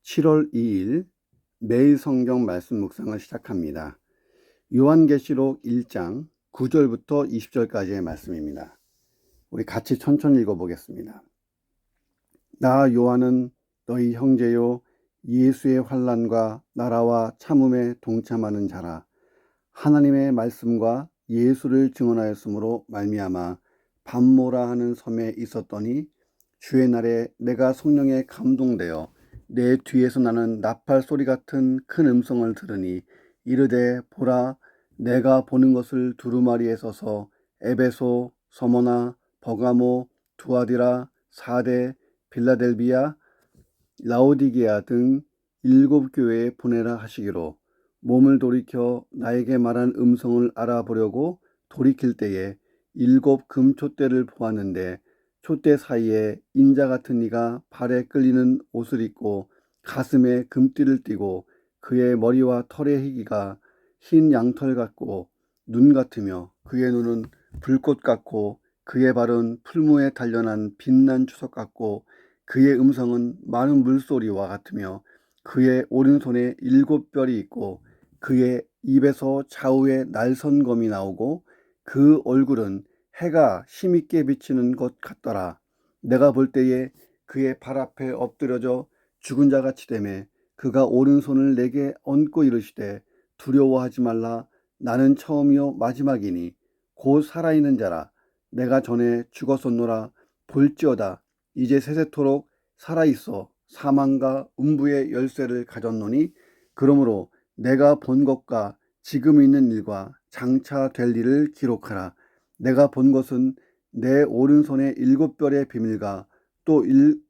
7월 2일 매일 성경 말씀 묵상을 시작합니다. 요한계시록 1장 9절부터 20절까지의 말씀입니다. 우리 같이 천천히 읽어보겠습니다. 나 요한은 너희 형제요 예수의 환난과 나라와 참음에 동참하는 자라. 하나님의 말씀과 예수를 증언하였으므로 말미암아 밤모라 하는 섬에 있었더니 주의 날에 내가 성령에 감동되어 내 뒤에서 나는 나팔 소리 같은 큰 음성을 들으니 이르되 보라 내가 보는 것을 두루마리에 서서 에베소, 서머나, 버가모, 두아디라, 사데, 빌라델비아, 라오디게아 등 7교회에 보내라 하시기로 몸을 돌이켜 나에게 말한 음성을 알아보려고 돌이킬 때에 7 금촛대를 보았는데 촛대 사이에 인자 같은 이가 발에 끌리는 옷을 입고 가슴에 금띠를 띠고 그의 머리와 털의 희기가 흰 양털 같고 눈 같으며 그의 눈은 불꽃 같고 그의 발은 풀무에 단련한 빛난 주석 같고 그의 음성은 많은 물소리와 같으며 그의 오른손에 7 별이 있고 그의 입에서 좌우에 날선검이 나오고 그 얼굴은 해가 힘있게 비치는 것 같더라. 내가 볼 때에 그의 발 앞에 엎드려져 죽은 자같이 되매 그가 오른손을 내게 얹고 이르시되 두려워하지 말라. 나는 처음이요 마지막이니 곧 살아있는 자라. 내가 전에 죽었었노라. 볼지어다 이제 세세토록 살아있어 사망과 음부의 열쇠를 가졌노니 그러므로 내가 본 것과 지금 있는 일과 장차 될 일을 기록하라. 내가 본 것은 내 오른손에 7별의 비밀과 또 7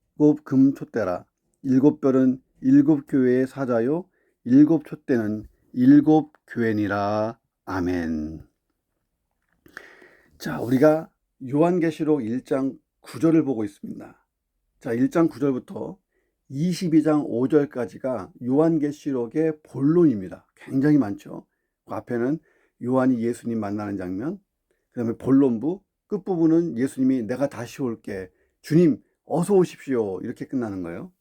금촛대라. 7별은 7교회의 사자요 7 촛대는 7 교회니라. 아멘. 자, 우리가 요한계시록 1장 9절을 보고 있습니다. 자, 1장 9절부터 22장 5절까지가 요한계시록의 본론입니다. 굉장히 많죠. 그 앞에는 요한이 예수님 만나는 장면, 그 다음에 본론부, 끝부분은 예수님이 내가 다시 올게, 주님 어서 오십시오, 이렇게 끝나는 거예요.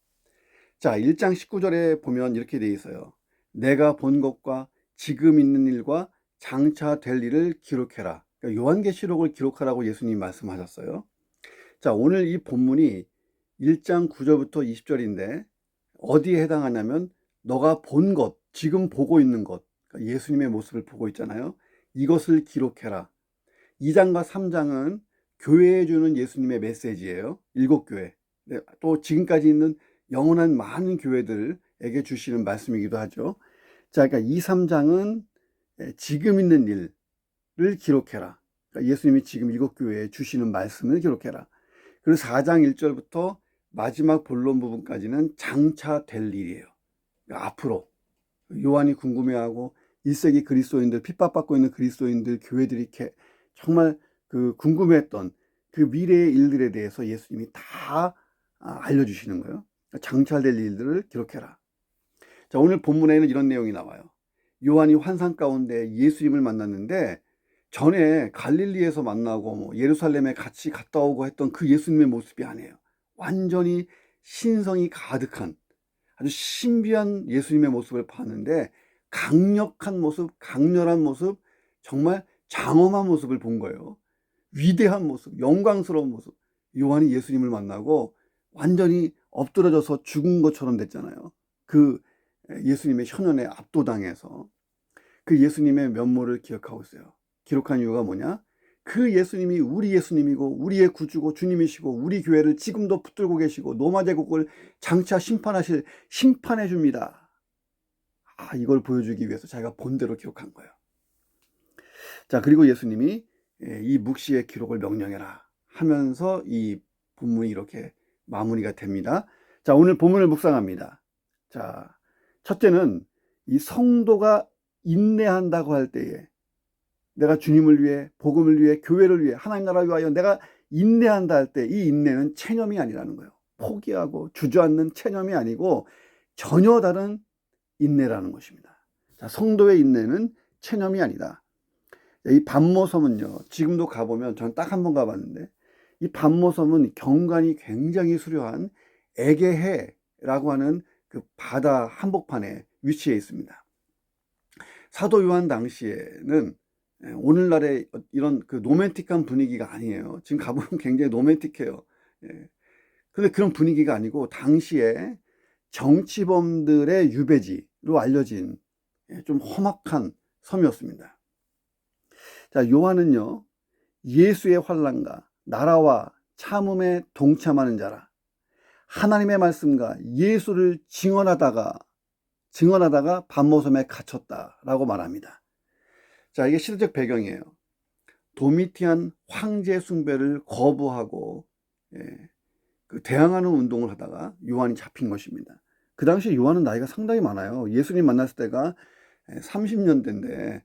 자, 1장 19절에 보면 이렇게 돼 있어요. 내가 본 것과 지금 있는 일과 장차 될 일을 기록해라. 그러니까 요한계시록을 기록하라고 예수님이 말씀하셨어요. 자, 오늘 이 본문이 1장 9절부터 20절인데 어디에 해당하냐면 너가 본 것, 지금 보고 있는 것, 그러니까 예수님의 모습을 보고 있잖아요. 이것을 기록해라. 2장과 3장은 교회에 주는 예수님의 메시지예요. 7교회. 또 지금까지 있는 영원한 많은 교회들에게 주시는 말씀이기도 하죠. 자, 그러니까 2, 3장은 지금 있는 일을 기록해라. 그러니까 예수님이 지금 7교회에 주시는 말씀을 기록해라. 그리고 4장 1절부터 마지막 본론 부분까지는 장차 될 일이에요. 그러니까 앞으로 요한이 궁금해하고 1세기 그리스도인들, 핍박받고 있는 그리스도인들, 교회들이 정말 그 궁금해했던 그 미래의 일들에 대해서 예수님이 다 알려주시는 거예요. 장차될 일들을 기록해라. 자, 오늘 본문에는 이런 내용이 나와요. 요한이 환상 가운데 예수님을 만났는데 전에 갈릴리에서 만나고 예루살렘에 같이 갔다 오고 했던 그 예수님의 모습이 아니에요. 완전히 신성이 가득한 아주 신비한 예수님의 모습을 봤는데 강력한 모습, 강렬한 모습, 정말 장엄한 모습을 본 거예요. 위대한 모습, 영광스러운 모습. 요한이 예수님을 만나고 완전히 엎드러져서 죽은 것처럼 됐잖아요. 그 예수님의 현현에 압도당해서 그 예수님의 면모를 기억하고 있어요. 기록한 이유가 뭐냐? 그 예수님이 우리 예수님이고 우리의 구주고 주님이시고 우리 교회를 지금도 붙들고 계시고 로마 제국을 장차 심판하실 심판해 줍니다. 이걸 보여주기 위해서 자기가 본대로 기록한 거예요. 자, 그리고 예수님이 이 묵시의 기록을 명령해라 하면서 이 본문이 이렇게 마무리가 됩니다. 자, 오늘 본문을 묵상합니다. 자, 첫째는 이 성도가 인내한다고 할 때에 내가 주님을 위해, 복음을 위해, 교회를 위해, 하나님 나라를 위하여 내가 인내한다 할 때 이 인내는 체념이 아니라는 거예요. 포기하고 주저앉는 체념이 아니고 전혀 다른 인내라는 것입니다. 자, 성도의 인내는 체념이 아니다. 이 반모섬은요, 지금도 가보면 전 딱 한 번 가봤는데 이 반모섬은 경관이 굉장히 수려한 에게해라고 하는 그 바다 한복판에 위치해 있습니다. 사도 요한 당시에는 오늘날의 이런 그 로맨틱한 분위기가 아니에요. 지금 가보면 굉장히 로맨틱해요. 그런데 그런 분위기가 아니고 당시에 정치범들의 유배지로 알려진 좀 험악한 섬이었습니다. 자, 요한은요, 예수의 환난과 나라와 참음에 동참하는 자라. 하나님의 말씀과 예수를 증언하다가 반모섬에 갇혔다라고 말합니다. 자, 이게 시대적 배경이에요. 도미티안 황제 숭배를 거부하고 그 대항하는 운동을 하다가 요한이 잡힌 것입니다. 그 당시 요한은 나이가 상당히 많아요. 예수님 만났을 때가 30년대인데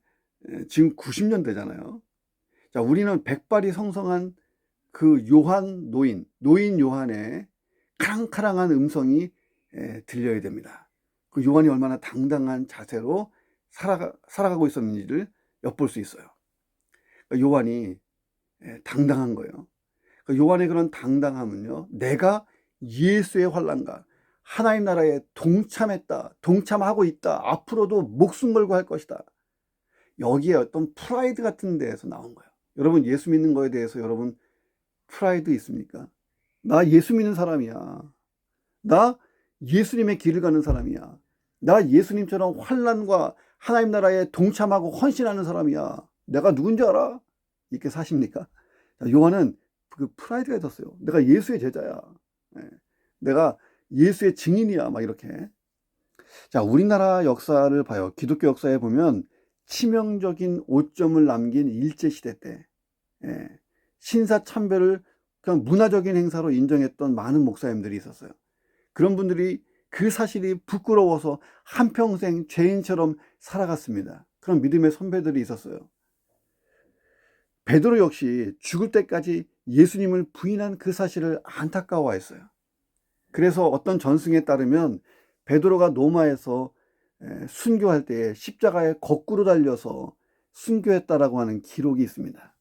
지금 90년대잖아요. 자, 우리는 백발이 성성한 그 노인 요한의 카랑카랑한 음성이 들려야 됩니다. 그 요한이 얼마나 당당한 자세로 살아가고 있었는지를 엿볼 수 있어요. 요한이 당당한 거예요. 요한의 그런 당당함은요, 내가 예수의 환난과 하나님 나라에 동참하고 있다, 앞으로도 목숨 걸고 할 것이다. 여기에 어떤 프라이드 같은 데에서 나온 거예요. 여러분, 예수 믿는 거에 대해서 여러분 프라이드 있습니까? 나 예수 믿는 사람이야. 나 예수님의 길을 가는 사람이야. 나 예수님처럼 환난과 하나님 나라에 동참하고 헌신하는 사람이야. 내가 누군지 알아? 이렇게 사십니까? 요한은 그 프라이드가 있었어요. 내가 예수의 제자야. 내가 예수의 증인이야. 막 이렇게. 자, 우리나라 역사를 봐요. 기독교 역사에 보면 치명적인 오점을 남긴 일제시대 때 신사참배를 그냥 문화적인 행사로 인정했던 많은 목사님들이 있었어요. 그런 분들이 그 사실이 부끄러워서 한평생 죄인처럼 살아갔습니다. 그런 믿음의 선배들이 있었어요. 베드로 역시 죽을 때까지 예수님을 부인한 그 사실을 안타까워했어요. 그래서 어떤 전승에 따르면 베드로가 로마에서 순교할 때 십자가에 거꾸로 달려서 순교했다라고 하는 기록이 있습니다.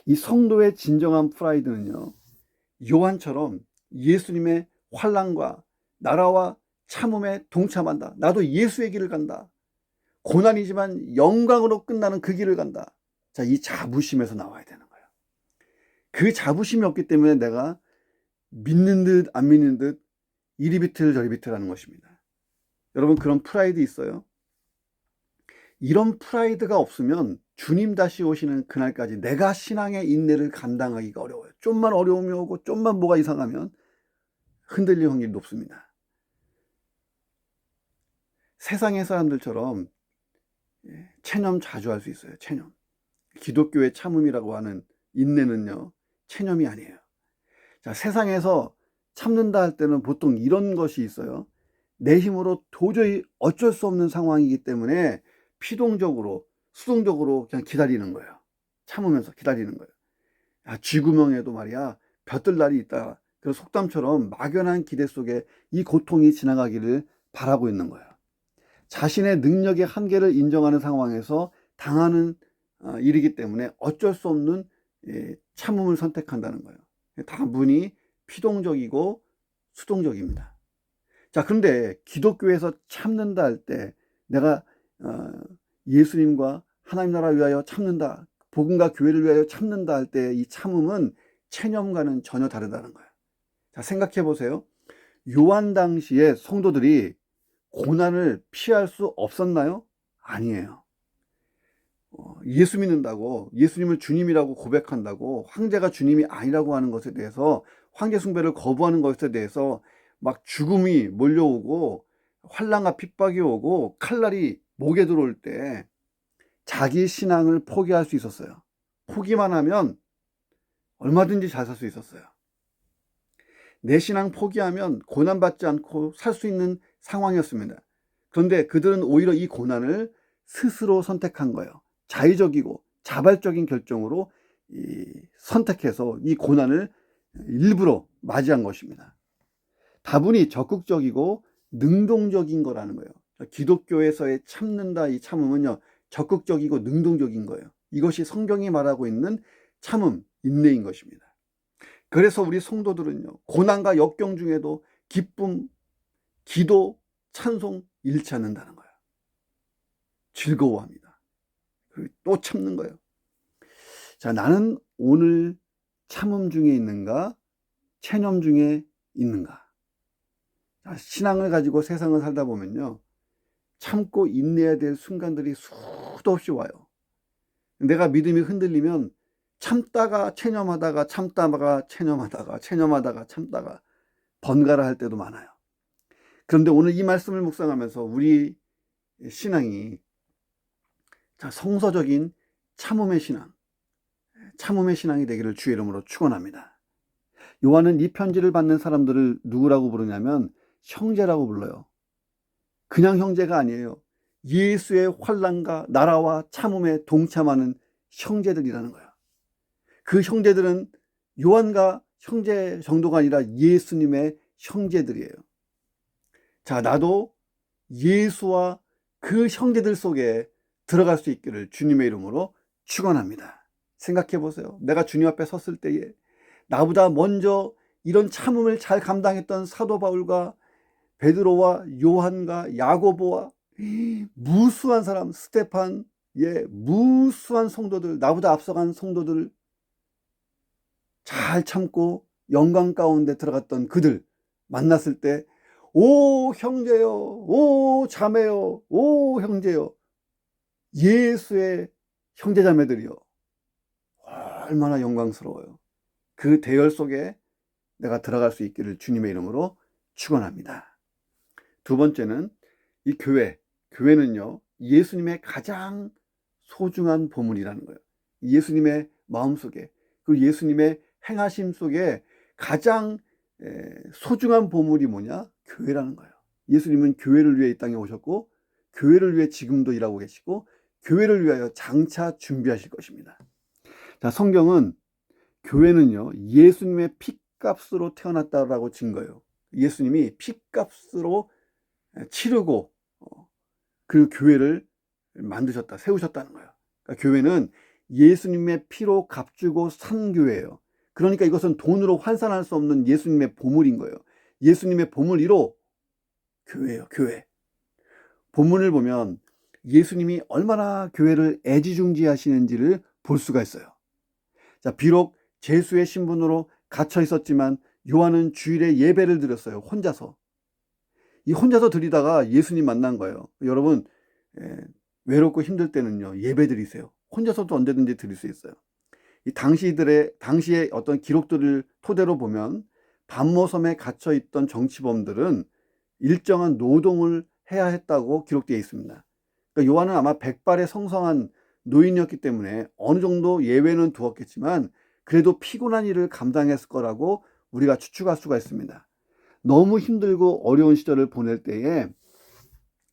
이 성도의 진정한 프라이드는요, 요한처럼 예수님의 환난과 나라와 참음에 동참한다. 나도 예수의 길을 간다. 고난이지만 영광으로 끝나는 그 길을 간다. 자, 이 자부심에서 나와야 되는 거예요. 그 자부심이 없기 때문에 내가 믿는 듯 안 믿는 듯 이리 비틀 저리 비틀 하는 것입니다. 여러분, 그런 프라이드 있어요? 이런 프라이드가 없으면 주님 다시 오시는 그날까지 내가 신앙의 인내를 감당하기가 어려워요. 좀만 어려움이 오고 좀만 뭐가 이상하면 흔들릴 확률이 높습니다. 세상의 사람들처럼 체념 자주 할 수 있어요. 체념. 기독교의 참음이라고 하는 인내는요, 체념이 아니에요. 자, 세상에서 참는다 할 때는 보통 이런 것이 있어요. 내 힘으로 도저히 어쩔 수 없는 상황이기 때문에 피동적으로, 수동적으로 그냥 기다리는 거예요. 참으면서 기다리는 거예요. 쥐구멍에도 말이야, 벼뜰 날이 있다. 그 속담처럼 막연한 기대 속에 이 고통이 지나가기를 바라고 있는 거예요. 자신의 능력의 한계를 인정하는 상황에서 당하는 일이기 때문에 어쩔 수 없는 참음을 선택한다는 거예요. 다분히 피동적이고 수동적입니다. 자, 그런데 기독교에서 참는다 할 때 내가 예수님과 하나님 나라 위하여 참는다, 복음과 교회를 위하여 참는다 할 때 이 참음은 체념과는 전혀 다르다는 거예요. 자, 생각해 보세요. 요한 당시에 성도들이 고난을 피할 수 없었나요? 아니에요. 예수 믿는다고, 예수님을 주님이라고 고백한다고 황제가 주님이 아니라고 하는 것에 대해서, 황제 숭배를 거부하는 것에 대해서 막 죽음이 몰려오고 환난과 핍박이 오고 칼날이 목에 들어올 때 자기 신앙을 포기할 수 있었어요. 포기만 하면 얼마든지 잘 살 수 있었어요. 내 신앙 포기하면 고난받지 않고 살 수 있는 상황이었습니다. 그런데 그들은 오히려 이 고난을 스스로 선택한 거예요. 자의적이고 자발적인 결정으로 선택해서 이 고난을 일부러 맞이한 것입니다. 다분히 적극적이고 능동적인 거라는 거예요. 기독교에서의 참는다, 이 참음은요, 적극적이고 능동적인 거예요. 이것이 성경이 말하고 있는 참음, 인내인 것입니다. 그래서 우리 성도들은요, 고난과 역경 중에도 기쁨, 기도, 찬송 잃지 않는다는 거예요. 즐거워합니다. 그리고 또 참는 거예요. 자, 나는 오늘 참음 중에 있는가, 체념 중에 있는가? 자, 신앙을 가지고 세상을 살다 보면요, 참고 인내해야 될 순간들이 수도 없이 와요. 내가 믿음이 흔들리면 참다가 체념하다가 참다가 체념하다가 체념하다가 참다가 번갈아 할 때도 많아요. 그런데 오늘 이 말씀을 묵상하면서 우리 신앙이 성서적인 참음의 신앙이 되기를 주의 이름으로 축원합니다. 요한은 이 편지를 받는 사람들을 누구라고 부르냐면 형제라고 불러요. 그냥 형제가 아니에요. 예수의 환난과 나라와 참음에 동참하는 형제들이라는 거예요. 그 형제들은 요한과 형제 정도가 아니라 예수님의 형제들이에요. 자, 나도 예수와 그 형제들 속에 들어갈 수 있기를 주님의 이름으로 축원합니다. 생각해 보세요. 내가 주님 앞에 섰을 때에 나보다 먼저 이런 참음을 잘 감당했던 사도 바울과 베드로와 요한과 야고보와 무수한 사람, 스테판, 무수한 성도들, 나보다 앞서간 성도들, 잘 참고 영광 가운데 들어갔던 그들 만났을 때, 오 형제요, 오 자매요, 오 형제요, 예수의 형제자매들이요, 얼마나 영광스러워요. 그 대열 속에 내가 들어갈 수 있기를 주님의 이름으로 축원합니다. 두 번째는 이 교회는요, 예수님의 가장 소중한 보물이라는 거예요. 예수님의 마음속에, 그 예수님의 행하심 속에 가장 소중한 보물이 뭐냐? 교회라는 거예요. 예수님은 교회를 위해 이 땅에 오셨고, 교회를 위해 지금도 일하고 계시고, 교회를 위하여 장차 준비하실 것입니다. 자, 성경은 교회는요, 예수님의 피값으로 태어났다라고 증거해요. 예수님이 피값으로 치르고 그 교회를 만드셨다, 세우셨다는 거예요. 그러니까 교회는 예수님의 피로 값주고 산 교회예요. 그러니까 이것은 돈으로 환산할 수 없는 예수님의 보물인 거예요. 예수님의 보물 1호 교회예요. 교회. 본문을 보면 예수님이 얼마나 교회를 애지중지하시는지를 볼 수가 있어요. 자, 비록 제수의 신분으로 갇혀 있었지만 요한은 주일에 예배를 드렸어요. 혼자서. 이 혼자서 드리다가 예수님 만난 거예요. 여러분, 외롭고 힘들 때는요, 예배 드리세요. 혼자서도 언제든지 드릴 수 있어요. 이 당시의 어떤 기록들을 토대로 보면 반모섬에 갇혀 있던 정치범들은 일정한 노동을 해야 했다고 기록되어 있습니다. 그러니까 요한은 아마 백발의 성성한 노인이었기 때문에 어느 정도 예외는 두었겠지만 그래도 피곤한 일을 감당했을 거라고 우리가 추측할 수가 있습니다. 너무 힘들고 어려운 시절을 보낼 때에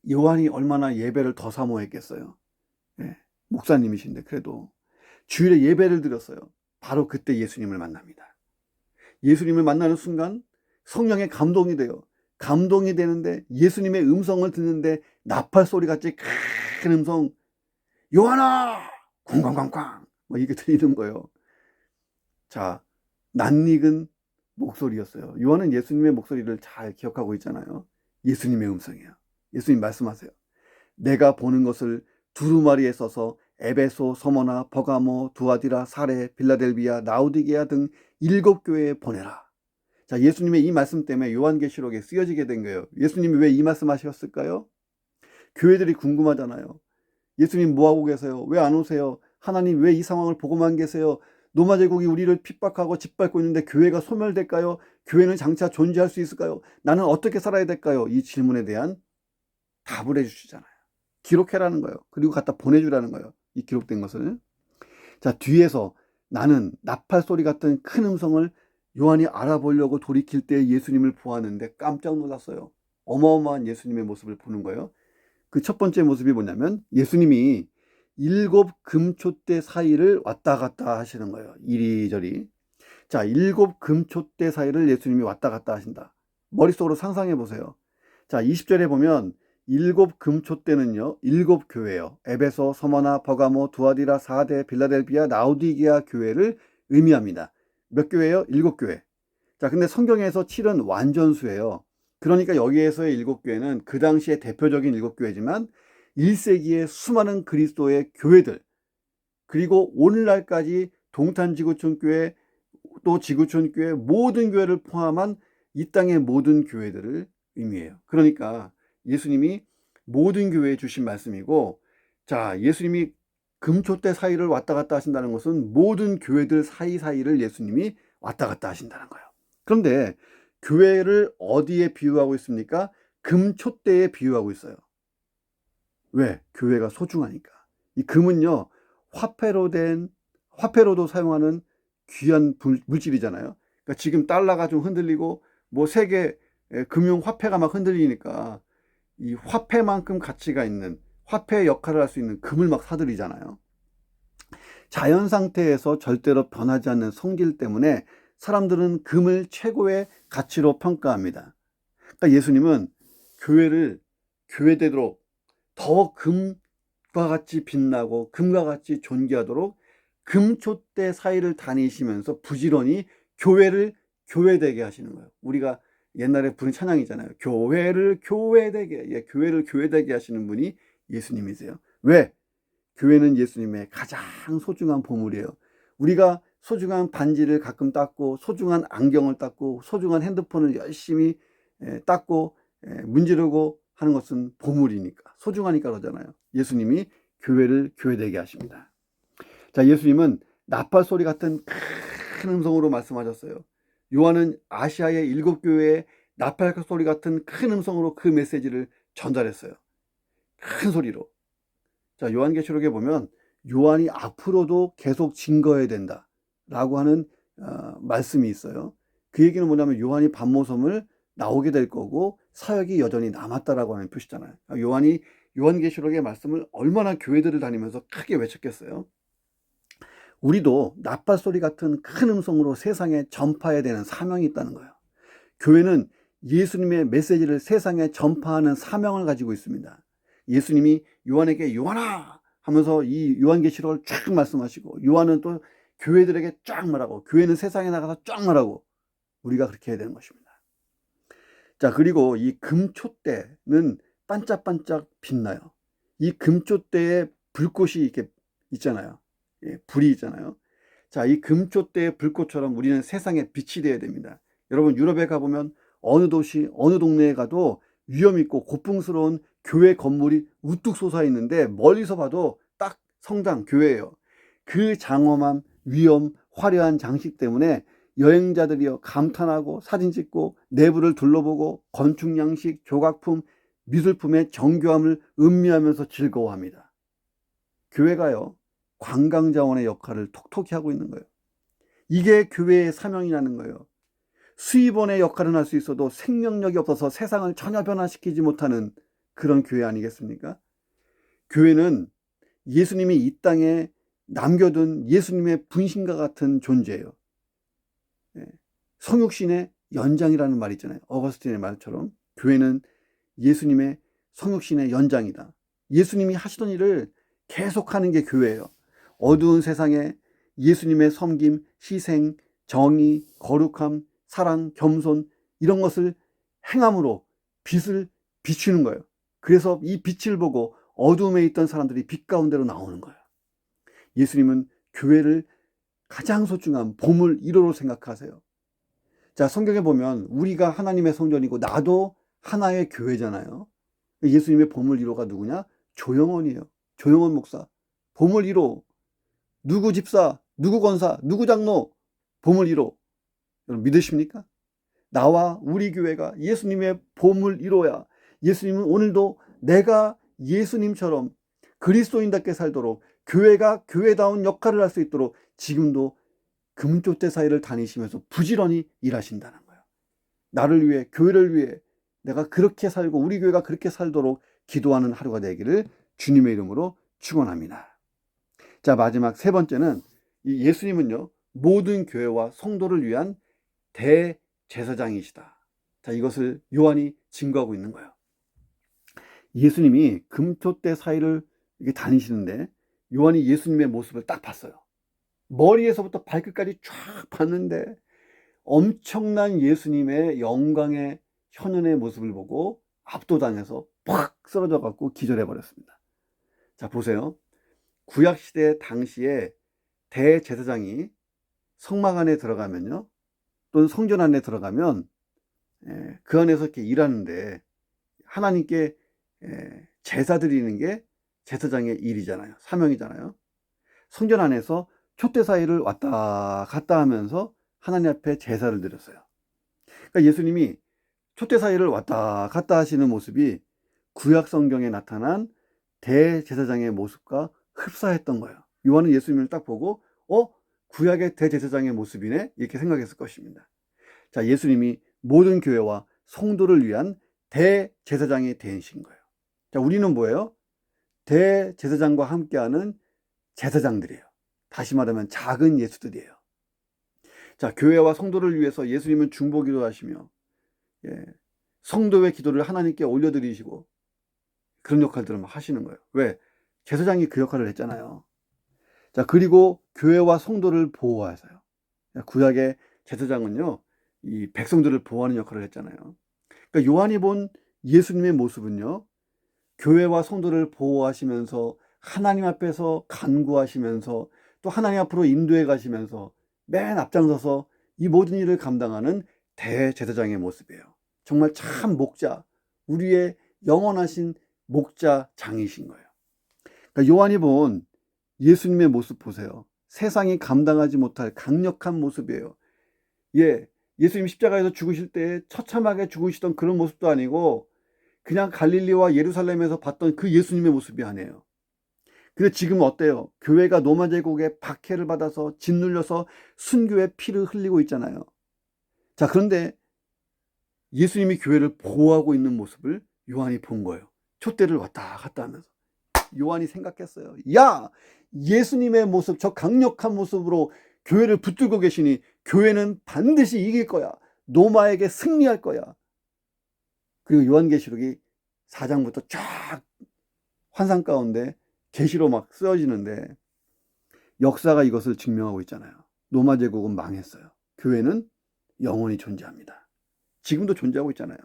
요한이 얼마나 예배를 더 사모했겠어요. 목사님이신데 그래도 주일에 예배를 드렸어요. 바로 그때 예수님을 만납니다. 예수님을 만나는 순간 성령의 감동이 돼요. 감동이 되는데 예수님의 음성을 듣는데 나팔 소리같이 큰 음성, 요한아! 쿵쾅쾅쾅! 이게 들리는 거예요. 자, 낯익은 목소리였어요. 요한은 예수님의 목소리를 잘 기억하고 있잖아요. 예수님의 음성이에요. 예수님 말씀하세요. 내가 보는 것을 두루마리에 써서 에베소, 서머나, 버가모, 두아디라, 사레, 빌라델비아, 라우디게아 등 7교회에 보내라. 자, 예수님의 이 말씀 때문에 요한계시록에 쓰여지게 된 거예요. 예수님이 왜 이 말씀 하셨을까요? 교회들이 궁금하잖아요. 예수님 뭐하고 계세요? 왜 안 오세요? 하나님 왜 이 상황을 보고만 계세요? 로마 제국이 우리를 핍박하고 짓밟고 있는데 교회가 소멸될까요? 교회는 장차 존재할 수 있을까요? 나는 어떻게 살아야 될까요? 이 질문에 대한 답을 해주시잖아요. 기록해라는 거예요. 그리고 갖다 보내주라는 거예요. 이 기록된 것을. 자, 뒤에서 나는 나팔 소리 같은 큰 음성을 요한이 알아보려고 돌이킬 때 예수님을 보았는데 깜짝 놀랐어요. 어마어마한 예수님의 모습을 보는 거예요. 그 첫 번째 모습이 뭐냐면 예수님이 7 금초대 사이를 왔다 갔다 하시는 거예요. 이리저리. 자, 7 금초대 사이를 예수님이 왔다 갔다 하신다. 머릿속으로 상상해 보세요. 자, 20절에 보면 7 금초대는요, 7교회예요. 에베소, 서머나, 버가모, 두아디라, 사데, 빌라델비아, 라우디게아 교회를 의미합니다. 몇 교회예요? 7교회. 자, 근데 성경에서 7은 완전수예요. 그러니까 여기에서의 일곱 교회는 그 당시의 대표적인 일곱 교회지만 1세기의 수많은 그리스도의 교회들, 그리고 오늘날까지 동탄지구촌교회, 또 지구촌교회, 모든 교회를 포함한 이 땅의 모든 교회들을 의미해요. 그러니까 예수님이 모든 교회에 주신 말씀이고, 자, 예수님이 금초대 사이를 왔다 갔다 하신다는 것은 모든 교회들 사이사이를 예수님이 왔다 갔다 하신다는 거예요. 그런데 교회를 어디에 비유하고 있습니까? 금초대에 비유하고 있어요. 왜? 교회가 소중하니까. 이 금은요, 화폐로도 사용하는 귀한 물질이잖아요. 그러니까 지금 달러가 좀 흔들리고 뭐 세계 금융 화폐가 막 흔들리니까 이 화폐만큼 가치가 있는, 화폐의 역할을 할 수 있는 금을 막 사들이잖아요. 자연 상태에서 절대로 변하지 않는 성질 때문에 사람들은 금을 최고의 가치로 평가합니다. 그러니까 예수님은 교회를 교회되도록 더 금과 같이 빛나고 금과 같이 존귀하도록 금촛대 사이를 다니시면서 부지런히 교회를 교회되게 하시는 거예요. 우리가 옛날에 부른 찬양이잖아요. 교회를 교회되게, 예, 교회를 교회되게 하시는 분이 예수님이세요. 왜? 교회는 예수님의 가장 소중한 보물이에요. 우리가 소중한 반지를 가끔 닦고, 소중한 안경을 닦고, 소중한 핸드폰을 열심히 닦고 문지르고 하는 것은 보물이니까, 소중하니까 그러잖아요. 예수님이 교회를 교회되게 하십니다. 자, 예수님은 나팔 소리 같은 큰 음성으로 말씀하셨어요. 요한은 아시아의 7교회에 나팔 소리 같은 큰 음성으로 그 메시지를 전달했어요. 큰 소리로. 자, 요한계시록에 보면 요한이 앞으로도 계속 증거해야 된다라고 하는 말씀이 있어요. 그 얘기는 뭐냐면 요한이 반모섬을 나오게 될 거고 사역이 여전히 남았다라고 하는 표시잖아요. 요한이 요한계시록의 말씀을 얼마나 교회들을 다니면서 크게 외쳤겠어요. 우리도 나팔 소리 같은 큰 음성으로 세상에 전파해야 되는 사명이 있다는 거예요. 교회는 예수님의 메시지를 세상에 전파하는 사명을 가지고 있습니다. 예수님이 요한에게 요한아 하면서 이 요한계시록을 쫙 말씀하시고, 요한은 또 교회들에게 쫙 말하고, 교회는 세상에 나가서 쫙 말하고, 우리가 그렇게 해야 되는 것입니다. 자, 그리고 이 금촛대는 반짝반짝 빛나요. 이 금촛대에 불꽃이 이렇게 있잖아요. 예, 불이 있잖아요. 자, 이 금촛대의 불꽃처럼 우리는 세상에 빛이 되어야 됩니다. 여러분, 유럽에 가보면 어느 도시, 어느 동네에 가도 위험 있고 고풍스러운 교회 건물이 우뚝 솟아 있는데 멀리서 봐도 딱 성당, 교회예요. 그 장엄한 위험, 화려한 장식 때문에 여행자들이요 감탄하고 사진 찍고 내부를 둘러보고 건축 양식, 조각품, 미술품의 정교함을 음미하면서 즐거워합니다. 교회가요 관광자원의 역할을 톡톡히 하고 있는 거예요. 이게 교회의 사명이라는 거예요. 수입원의 역할은 할 수 있어도 생명력이 없어서 세상을 전혀 변화시키지 못하는 그런 교회 아니겠습니까? 교회는 예수님이 이 땅에 남겨둔 예수님의 분신과 같은 존재예요. 성육신의 연장이라는 말이 있잖아요. 어거스틴의 말처럼 교회는 예수님의 성육신의 연장이다. 예수님이 하시던 일을 계속하는 게 교회예요. 어두운 세상에 예수님의 섬김, 희생, 정의, 거룩함, 사랑, 겸손 이런 것을 행함으로 빛을 비추는 거예요. 그래서 이 빛을 보고 어둠에 있던 사람들이 빛 가운데로 나오는 거예요. 예수님은 교회를 가장 소중한 보물 1호로 생각하세요. 자, 성경에 보면 우리가 하나님의 성전이고 나도 하나의 교회잖아요. 예수님의 보물 1호가 누구냐? 조영원이에요. 조영원 목사. 보물 1호. 누구 집사, 누구 권사, 누구 장로. 보물 1호. 여러분 믿으십니까? 나와 우리 교회가 예수님의 보물 1호야. 예수님은 오늘도 내가 예수님처럼 그리스도인답게 살도록, 교회가 교회다운 역할을 할 수 있도록 지금도 금쪽대 사이를 다니시면서 부지런히 일하신다는 거예요. 나를 위해, 교회를 위해 내가 그렇게 살고 우리 교회가 그렇게 살도록 기도하는 하루가 되기를 주님의 이름으로 축원합니다. 자, 마지막 세 번째는 이 예수님은요 모든 교회와 성도를 위한 대제사장이시다. 자, 이것을 요한이 증거하고 있는 거예요. 예수님이 금촛대 사이를 이렇게 다니시는데 요한이 예수님의 모습을 딱 봤어요. 머리에서부터 발끝까지 쫙 봤는데 엄청난 예수님의 영광의 현연의 모습을 보고 압도당해서 팍 쓰러져 갖고 기절해 버렸습니다. 자, 보세요. 구약시대 당시에 대제사장이 성막 안에 들어가면요, 또는 성전 안에 들어가면 그 안에서 이렇게 일하는데 하나님께 제사 드리는 게 제사장의 일이잖아요. 사명이잖아요. 성전 안에서 촛대 사이를 왔다 갔다 하면서 하나님 앞에 제사를 드렸어요. 그러니까 예수님이 촛대 사이를 왔다 갔다 하시는 모습이 구약 성경에 나타난 대제사장의 모습과 흡사했던 거예요. 요한은 예수님을 딱 보고 구약의 대제사장의 모습이네, 이렇게 생각했을 것입니다. 자, 예수님이 모든 교회와 성도를 위한 대제사장이 되신 거예요. 자, 우리는 뭐예요? 대제사장과 함께하는 제사장들이에요. 다시 말하면 작은 예수들이에요. 자, 교회와 성도를 위해서 예수님은 중보기도 하시며 성도의 기도를 하나님께 올려드리시고 그런 역할들을 하시는 거예요. 왜? 제사장이 그 역할을 했잖아요. 자, 그리고 교회와 성도를 보호하세요. 구약의 제사장은요, 이 백성들을 보호하는 역할을 했잖아요. 그러니까 요한이 본 예수님의 모습은요, 교회와 성도를 보호하시면서 하나님 앞에서 간구하시면서 또 하나님 앞으로 인도해 가시면서 맨 앞장서서 이 모든 일을 감당하는 대제사장의 모습이에요. 정말 참 목자, 우리의 영원하신 목자장이신 거예요. 그러니까 요한이 본 예수님의 모습 보세요. 세상이 감당하지 못할 강력한 모습이에요. 예수님 십자가에서 죽으실 때 처참하게 죽으시던 그런 모습도 아니고 그냥 갈릴리와 예루살렘에서 봤던 그 예수님의 모습이 아니에요. 근데 지금 어때요? 교회가 로마 제국의 박해를 받아서 짓눌려서 순교의 피를 흘리고 있잖아요. 자, 그런데 예수님이 교회를 보호하고 있는 모습을 요한이 본 거예요. 촛대를 왔다 갔다 하면서. 요한이 생각했어요. 야, 예수님의 모습, 저 강력한 모습으로 교회를 붙들고 계시니 교회는 반드시 이길 거야. 로마에게 승리할 거야. 그리고 요한계시록이 4장부터 쫙 환상 가운데 계시로 막 쓰여지는데 역사가 이것을 증명하고 있잖아요. 로마 제국은 망했어요. 교회는 영원히 존재합니다. 지금도 존재하고 있잖아요.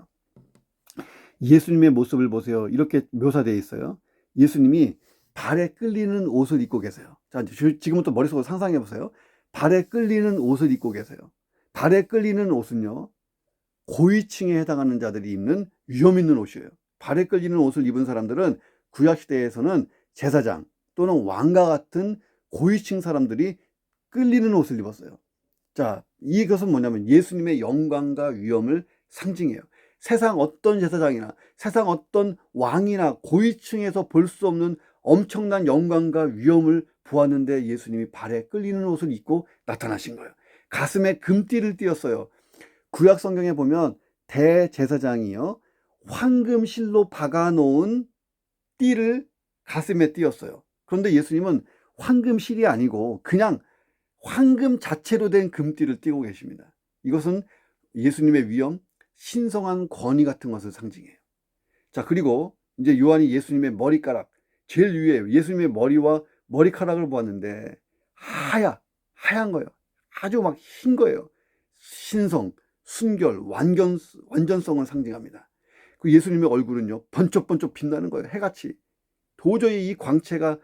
예수님의 모습을 보세요. 이렇게 묘사되어 있어요. 예수님이 발에 끌리는 옷을 입고 계세요. 자, 지금부터 머릿속으로 상상해 보세요. 발에 끌리는 옷을 입고 계세요. 발에 끌리는 옷은요, 고위층에 해당하는 자들이 입는 위험 있는 옷이에요. 발에 끌리는 옷을 입은 사람들은 구약시대에서는 제사장 또는 왕과 같은 고위층 사람들이 끌리는 옷을 입었어요. 자, 이것은 뭐냐면 예수님의 영광과 위엄을 상징해요. 세상 어떤 제사장이나 세상 어떤 왕이나 고위층에서 볼 수 없는 엄청난 영광과 위엄을 보았는데 예수님이 발에 끌리는 옷을 입고 나타나신 거예요. 가슴에 금띠를 띄었어요. 구약 성경에 보면 대제사장이요, 황금실로 박아놓은 띠를 가슴에 띄었어요. 그런데 예수님은 황금실이 아니고 그냥 황금 자체로 된 금띠를 띄고 계십니다. 이것은 예수님의 위엄, 신성한 권위 같은 것을 상징해요. 자, 그리고 이제 요한이 예수님의 머리카락, 제일 위에 예수님의 머리와 머리카락을 보았는데 하얀 거예요. 아주 막 흰 거예요. 신성, 순결, 완전성을 상징합니다. 그 예수님의 얼굴은요, 번쩍번쩍 빛나는 거예요. 해같이. 도저히 이 광채가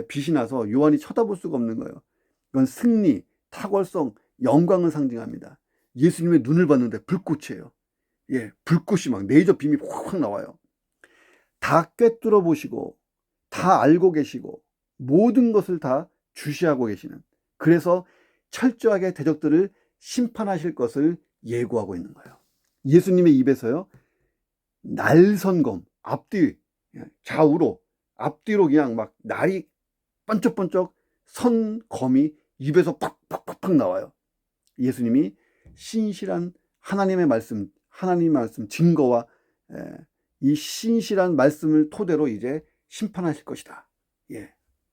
빛이 나서 요한이 쳐다볼 수가 없는 거예요. 이건 승리, 탁월성, 영광을 상징합니다. 예수님의 눈을 봤는데 불꽃이에요. 불꽃이 막 레이저 빔이 확확 나와요. 다 꿰뚫어 보시고 다 알고 계시고 모든 것을 다 주시하고 계시는, 그래서 철저하게 대적들을 심판하실 것을 예고하고 있는 거예요. 예수님의 입에서요, 날선검, 앞뒤, 좌우로, 앞뒤로 그냥 막 날이 번쩍번쩍 선 검이 입에서 팍팍팍팍 나와요. 예수님이 신실한 하나님의 말씀 증거와 이 신실한 말씀을 토대로 이제 심판하실 것이다.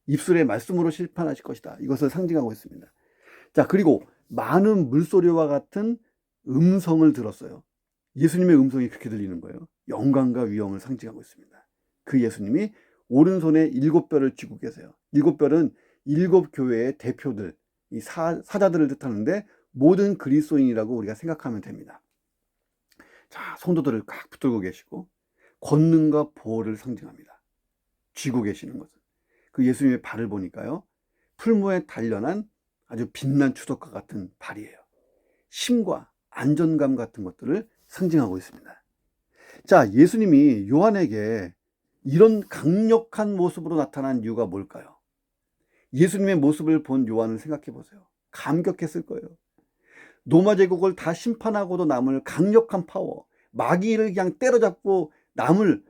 입술의 말씀으로 심판하실 것이다. 이것을 상징하고 있습니다. 자, 그리고 많은 물소리와 같은 음성을 들었어요. 예수님의 음성이 그렇게 들리는 거예요. 영광과 위엄을 상징하고 있습니다. 그 예수님이 오른손에 7뼈를 쥐고 계세요. 7뼈는 7교회의 대표들, 이 사자들을 뜻하는데 모든 그리스도인이라고 우리가 생각하면 됩니다. 자, 성도들을 꽉 붙들고 계시고 권능과 보호를 상징합니다. 쥐고 계시는 것은. 그 예수님의 발을 보니까요, 풀무에 단련한 아주 빛난 추석과 같은 발이에요. 힘과 안전감 같은 것들을 상징하고 있습니다. 자, 예수님이 요한에게 이런 강력한 모습으로 나타난 이유가 뭘까요? 예수님의 모습을 본 요한을 생각해 보세요. 감격했을 거예요. 로마 제국을 다 심판하고도 남을 강력한 파워, 마귀를 그냥 때려잡고 남을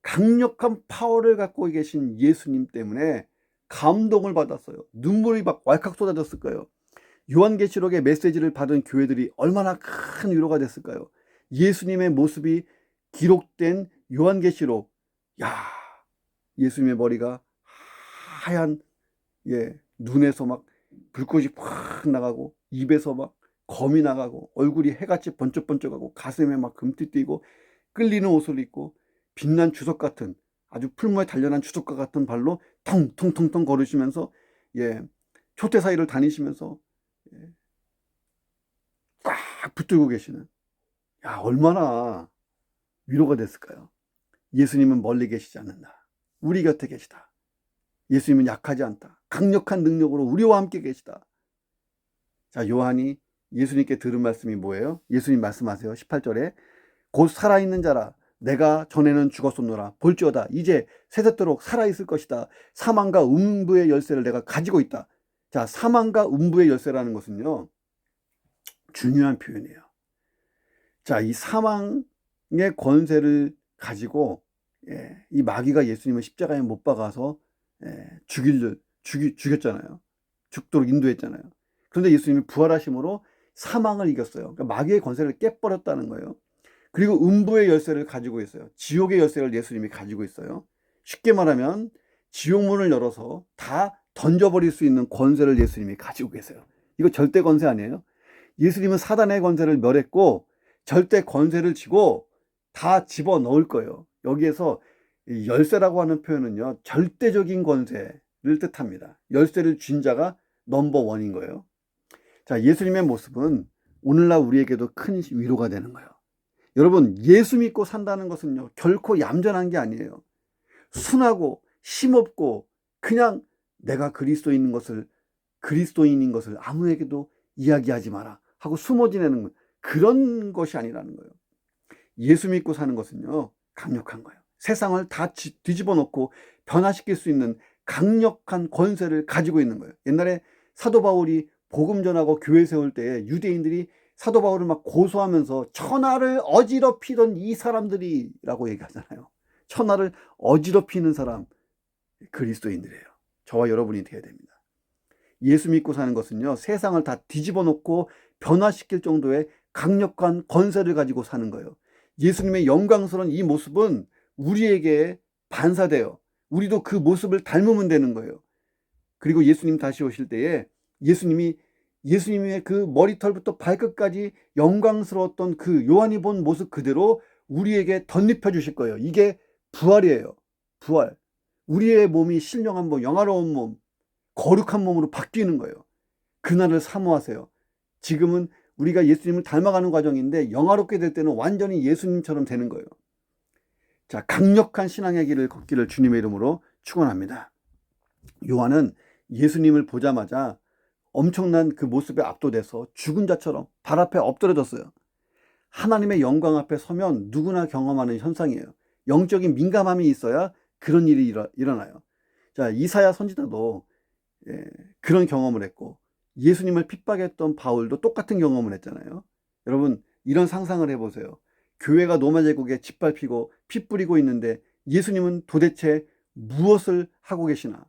강력한 파워를 갖고 계신 예수님 때문에 감동을 받았어요. 눈물이 막 왈칵 쏟아졌을 거예요. 요한계시록의 메시지를 받은 교회들이 얼마나 큰 위로가 됐을까요? 예수님의 모습이 기록된 요한계시록, 야, 예수님의 머리가 하얀, 눈에서 막 불꽃이 팍 나가고 입에서 막 검이 나가고 얼굴이 해같이 번쩍번쩍하고 가슴에 막 금띠 띠고 끌리는 옷을 입고 빛난 주석 같은, 아주 풀무에 단련한 주석과 같은 발로 텅텅텅텅 걸으시면서 초대 사이를 다니시면서 꽉 붙들고 계시는, 야, 얼마나 위로가 됐을까요? 예수님은 멀리 계시지 않는다. 우리 곁에 계시다. 예수님은 약하지 않다. 강력한 능력으로 우리와 함께 계시다. 자, 요한이 예수님께 들은 말씀이 뭐예요? 예수님 말씀하세요. 18절에 곧 살아있는 자라 내가 전에는 죽었었노라 볼지어다 이제 세세토록 살아있을 것이다. 사망과 음부의 열쇠를 내가 가지고 있다. 자, 사망과 음부의 열쇠라는 것은요, 중요한 표현이에요. 자, 이 사망의 권세를 가지고 이 마귀가 예수님을 십자가에 못 박아서 죽였잖아요. 죽도록 인도했잖아요. 그런데 예수님이 부활하심으로 사망을 이겼어요. 그러니까 마귀의 권세를 깨버렸다는 거예요. 그리고 음부의 열쇠를 가지고 있어요. 지옥의 열쇠를 예수님이 가지고 있어요. 쉽게 말하면 지옥문을 열어서 다 던져버릴 수 있는 권세를 예수님이 가지고 계세요. 이거 절대 권세 아니에요? 예수님은 사단의 권세를 멸했고 절대 권세를 쥐고 다 집어넣을 거예요. 여기에서 이 열쇠라고 하는 표현은요, 절대적인 권세를 뜻합니다. 열쇠를 쥔 자가 넘버원인 거예요. 자, 예수님의 모습은 오늘날 우리에게도 큰 위로가 되는 거예요. 여러분, 예수 믿고 산다는 것은요, 결코 얌전한 게 아니에요. 순하고 힘없고 그냥 내가 그리스도인인 것을 아무에게도 이야기하지 마라 하고 숨어 지내는 그런 것이 아니라는 거예요. 예수 믿고 사는 것은요, 강력한 거예요. 세상을 다 뒤집어 놓고 변화시킬 수 있는 강력한 권세를 가지고 있는 거예요. 옛날에 사도 바울이 복음 전하고 교회 세울 때에 유대인들이 사도 바울을 막 고소하면서 천하를 어지럽히던 이 사람들이라고 얘기하잖아요. 천하를 어지럽히는 사람, 그리스도인들이에요. 저와 여러분이 되어야 됩니다. 예수 믿고 사는 것은요, 세상을 다 뒤집어 놓고 변화시킬 정도의 강력한 권세를 가지고 사는 거예요. 예수님의 영광스러운 이 모습은 우리에게 반사돼요. 우리도 그 모습을 닮으면 되는 거예요. 그리고 예수님 다시 오실 때에 예수님의 그 머리털부터 발끝까지 영광스러웠던 그 요한이 본 모습 그대로 우리에게 덧입혀 주실 거예요. 이게 부활이에요. 부활. 우리의 몸이 신령한 몸, 영화로운 몸, 거룩한 몸으로 바뀌는 거예요. 그날을 사모하세요. 지금은 우리가 예수님을 닮아가는 과정인데 영화롭게 될 때는 완전히 예수님처럼 되는 거예요. 자, 강력한 신앙의 길을 걷기를 주님의 이름으로 축원합니다. 요한은 예수님을 보자마자 엄청난 그 모습에 압도돼서 죽은 자처럼 발 앞에 엎드려졌어요. 하나님의 영광 앞에 서면 누구나 경험하는 현상이에요. 영적인 민감함이 있어야 그런 일이 일어나요. 자, 이사야 선지자도 그런 경험을 했고 예수님을 핍박했던 바울도 똑같은 경험을 했잖아요. 여러분, 이런 상상을 해보세요. 교회가 로마 제국에 짓밟히고 피 뿌리고 있는데 예수님은 도대체 무엇을 하고 계시나?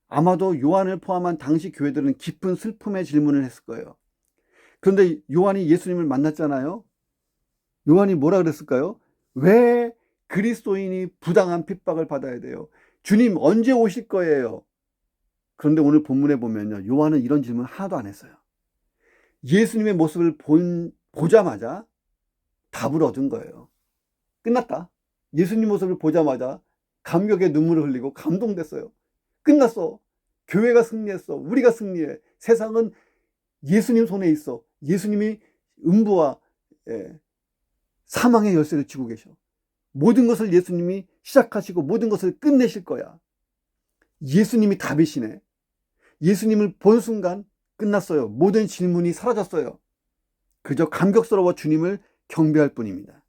아마도 요한을 포함한 당시 교회들은 깊은 슬픔의 질문을 했을 거예요. 그런데 요한이 예수님을 만났잖아요. 요한이 뭐라 그랬을까요? 왜 그리스도인이 부당한 핍박을 받아야 돼요? 주님 언제 오실 거예요? 그런데 오늘 본문에 보면요, 요한은 이런 질문 하나도 안 했어요. 예수님의 모습을 보자마자 답을 얻은 거예요. 끝났다. 예수님 모습을 보자마자 감격의 눈물을 흘리고 감동됐어요. 끝났어. 교회가 승리했어. 우리가 승리해. 세상은 예수님 손에 있어. 예수님이 음부와 사망의 열쇠를 쥐고 계셔. 모든 것을 예수님이 시작하시고 모든 것을 끝내실 거야. 예수님이 답이시네. 예수님을 본 순간 끝났어요. 모든 질문이 사라졌어요. 그저 감격스러워 주님을 경배할 뿐입니다.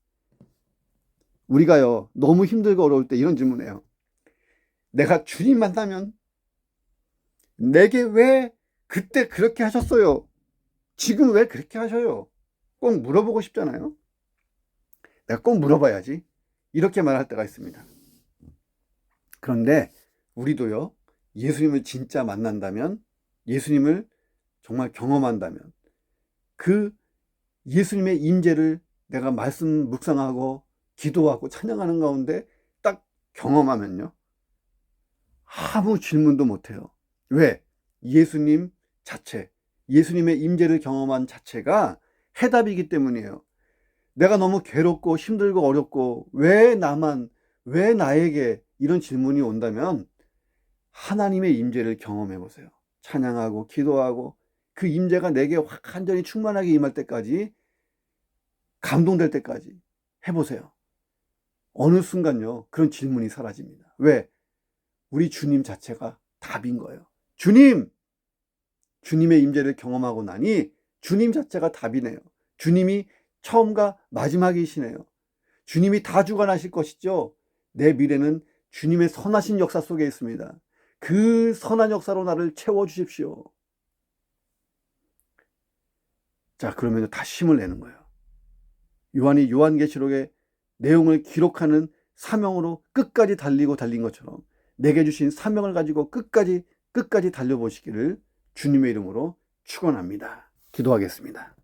우리가요, 너무 힘들고 어려울 때 이런 질문해요. 내가 주님 만나면 내게 왜 그때 그렇게 하셨어요? 지금 왜 그렇게 하셔요? 꼭 물어보고 싶잖아요. 내가 꼭 물어봐야지. 이렇게 말할 때가 있습니다. 그런데 우리도요, 예수님을 진짜 만난다면, 예수님을 정말 경험한다면, 그 예수님의 임재를 내가 말씀 묵상하고 기도하고 찬양하는 가운데 딱 경험하면요, 아무 질문도 못해요. 왜? 예수님 자체, 예수님의 임재를 경험한 자체가 해답이기 때문이에요. 내가 너무 괴롭고 힘들고 어렵고 왜 나만, 왜 나에게 이런 질문이 온다면 하나님의 임재를 경험해 보세요. 찬양하고 기도하고 그 임재가 내게 완전히 충만하게 임할 때까지, 감동될 때까지 해보세요. 어느 순간요, 그런 질문이 사라집니다. 왜? 우리 주님 자체가 답인 거예요. 주님의 임재를 경험하고 나니 주님 자체가 답이네요. 주님이 처음과 마지막이시네요. 주님이 다 주관하실 것이죠. 내 미래는 주님의 선하신 역사 속에 있습니다. 그 선한 역사로 나를 채워주십시오. 자, 그러면 다시 힘을 내는 거예요. 요한이 요한계시록의 내용을 기록하는 사명으로 끝까지 달린 것처럼 내게 주신 사명을 가지고 끝까지 달려보시기를 주님의 이름으로 축원합니다. 기도하겠습니다.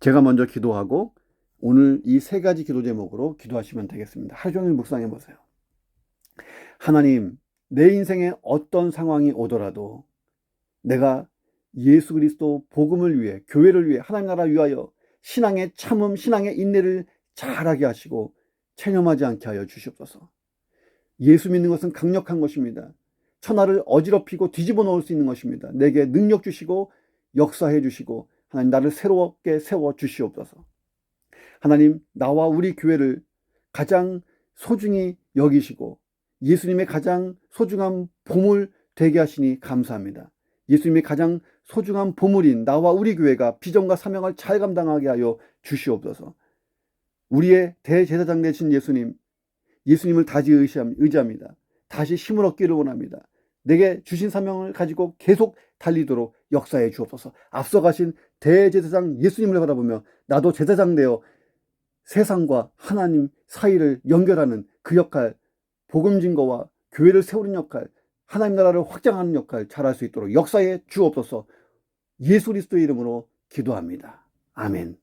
제가 먼저 기도하고 오늘 이 세 가지 기도 제목으로 기도하시면 되겠습니다. 하루 종일 묵상해 보세요. 하나님, 내 인생에 어떤 상황이 오더라도 내가 예수 그리스도 복음을 위해, 교회를 위해, 하나님 나라 위하여 신앙의 참음, 신앙의 인내를 잘하게 하시고 체념하지 않게 하여 주시옵소서. 예수 믿는 것은 강력한 것입니다. 천하를 어지럽히고 뒤집어 놓을 수 있는 것입니다. 내게 능력 주시고 역사해 주시고 하나님 나를 새롭게 세워 주시옵소서. 하나님, 나와 우리 교회를 가장 소중히 여기시고 예수님의 가장 소중한 보물 되게 하시니 감사합니다. 예수님의 가장 소중한 보물인 나와 우리 교회가 비전과 사명을 잘 감당하게 하여 주시옵소서. 우리의 대제사장 되신 예수님을 다시 의지합니다. 다시 힘을 얻기를 원합니다. 내게 주신 사명을 가지고 계속 달리도록 역사해 주옵소서. 앞서가신 대제사장 예수님을 바라보며 나도 제사장 되어 세상과 하나님 사이를 연결하는 그 역할, 복음 증거와 교회를 세우는 역할, 하나님 나라를 확장하는 역할 잘할 수 있도록 역사해 주옵소서. 예수 그리스도의 이름으로 기도합니다. 아멘.